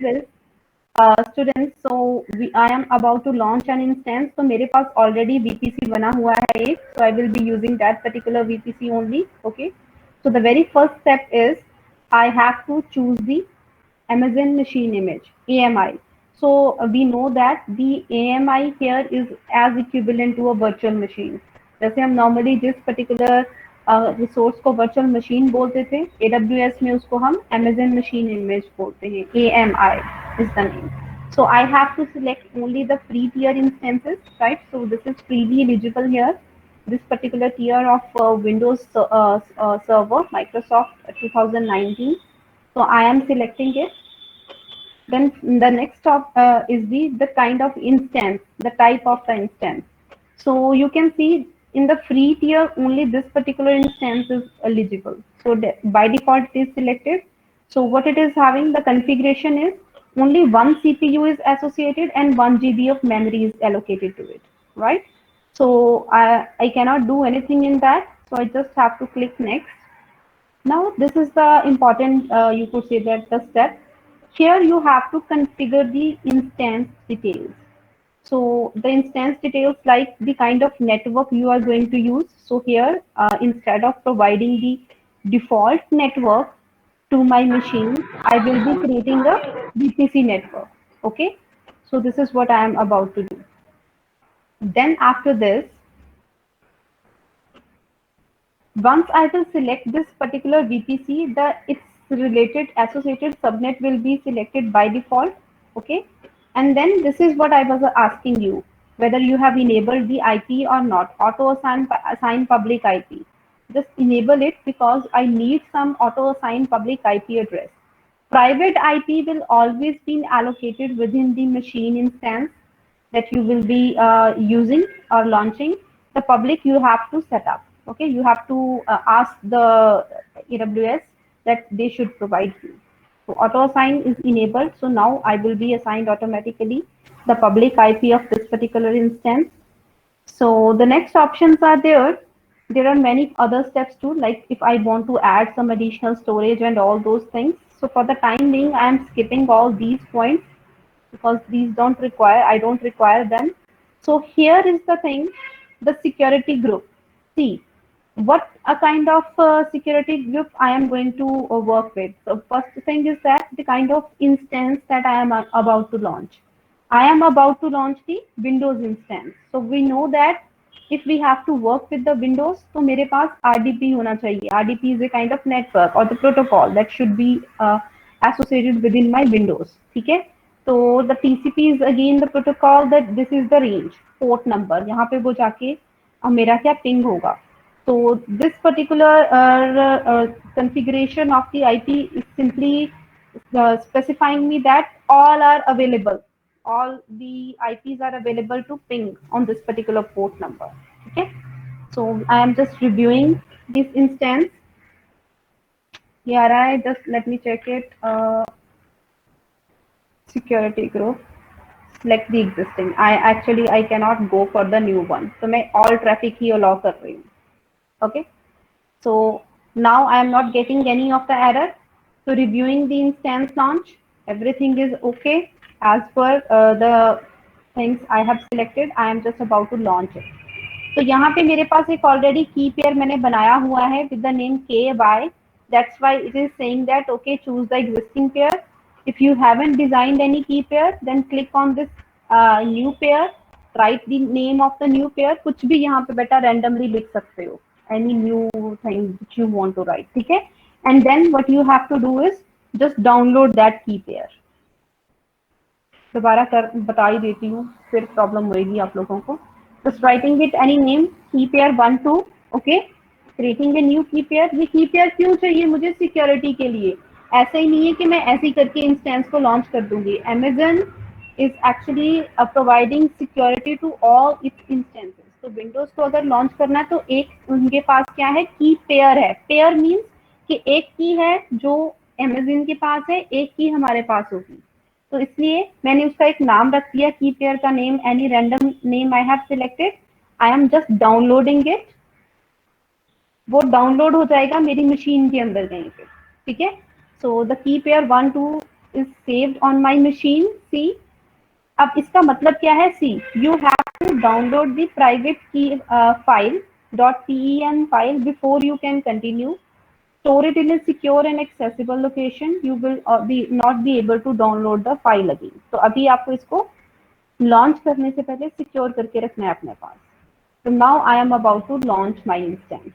well, students, so I am about to launch an instance. So मेरे पास already VPC बना हुआ है एक, so I will be using that particular VPC only. Okay. So the very first step is I have to choose the Amazon Machine Image (AMI). So we know that the AMI here is as equivalent to a virtual machine. जैसे हम normally जिस particular resource को virtual machine बोलते थे, AWS में उसको हम Amazon Machine Image बोलते हैं. AMI is the name. So I have to select only the free tier instances, right? So this is freely eligible here. This particular tier of Windows Server Microsoft 2019. So I am selecting it. Then the next is the kind of instance, the type of the instance. So you can see in the free tier only this particular instance is eligible. So by default it is selected. So what it is having, the configuration is only one CPU is associated and 1 GB of memory is allocated to it, right? So I cannot do anything in that. So I just have to click next. Now this is the important, you could say that the step. Here you have to configure the instance details. So the instance details like the kind of network you are going to use. So here, instead of providing the default network to my machine, I will be creating a VPC network. Okay. So this is what I am about to do. Then after this, once I will select this particular VPC, its related associated subnet will be selected by default. Okay. And then this is what I was asking you, whether you have enabled the IP or not, auto assign public IP. Just enable it because I need some auto assign public IP address. Private IP will always be allocated within the machine instance that you will be using or launching. The public you have to set up. Okay, you have to ask the AWS that they should provide you. So auto assign is enabled. So now I will be assigned automatically the public IP of this particular instance. So the next options are there. There are many other steps too, like if I want to add some additional storage and all those things. So for the time being, I am skipping all these points because these I don't require them. So here is the thing, the security group. See, what a kind of security group I am going to work with. So first thing is that the kind of instance that I am about to launch. I am about to launch the Windows instance. So we know that if we have to work with the Windows, तो मेरे पास RDP होना चाहिए. RDP is a kind of network or the protocol that should be associated within my Windows. ठीक है? So the TCP is again the protocol that this is the range, port number. यहाँ पे वो जाके मेरा क्या ping होगा. So this particular configuration of the IP is simply specifying me that all are available. All the IPs are available to ping on this particular port number. Okay. So I am just reviewing this instance. Here I just let me check it. Security group. Select the existing. I cannot go for the new one. So मैं all traffic ही allow कर रही हूँ. Okay. So now I am not getting any of the error. So reviewing the instance launch, everything is okay as per the things I have selected. I am just about to launch it. तो यहाँ पे मेरे पास एक already key pair मैंने बनाया हुआ है with the name KY. That's why it is saying that okay, choose the existing pair. If you haven't designed any key pair, then click on this new pair. Write the name of the new pair. कुछ भी यहाँ पे बेटा randomly लिख सकते हो. Any new thing which you want to write, ठीक है? And then what you have to do is just download that key pair. दोबारा बता ही देती हूँ, फिर प्रॉब्लम होगी आप लोगों को. Just writing it any name, key pair 1 2, okay? Creating a new key pair. ये key pair क्यों चाहिए मुझे? सिक्योरिटी के लिए. ऐसा ही नहीं है कि मैं ऐसे ही करके इंस्टेंस को लॉन्च कर दूंगी. Amazon is actually providing security to all its instances. तो विंडोज को अगर लॉन्च करना है तो एक उनके पास क्या है, की पेयर है. पेयर मीन्स कि एक की है जो Amazon के पास है, एक की हमारे पास होगी. तो इसलिए मैंने उसका एक नाम रख दिया, की पेयर का name any random name I have selected. I am just downloading it. वो डाउनलोड हो जाएगा मेरी मशीन के अंदर कहीं पे. ठीक है. So the key pair 1 2 is saved on my machine. See, अब इसका मतलब क्या है? See you have to download the private key file .ten file before you can continue. Store it in a secure and accessible location. You will be not be able to download the file again. तो अभी आपको इसको launch करने से पहले secure करके रखना है अपने पास. So now I am about to launch my instance.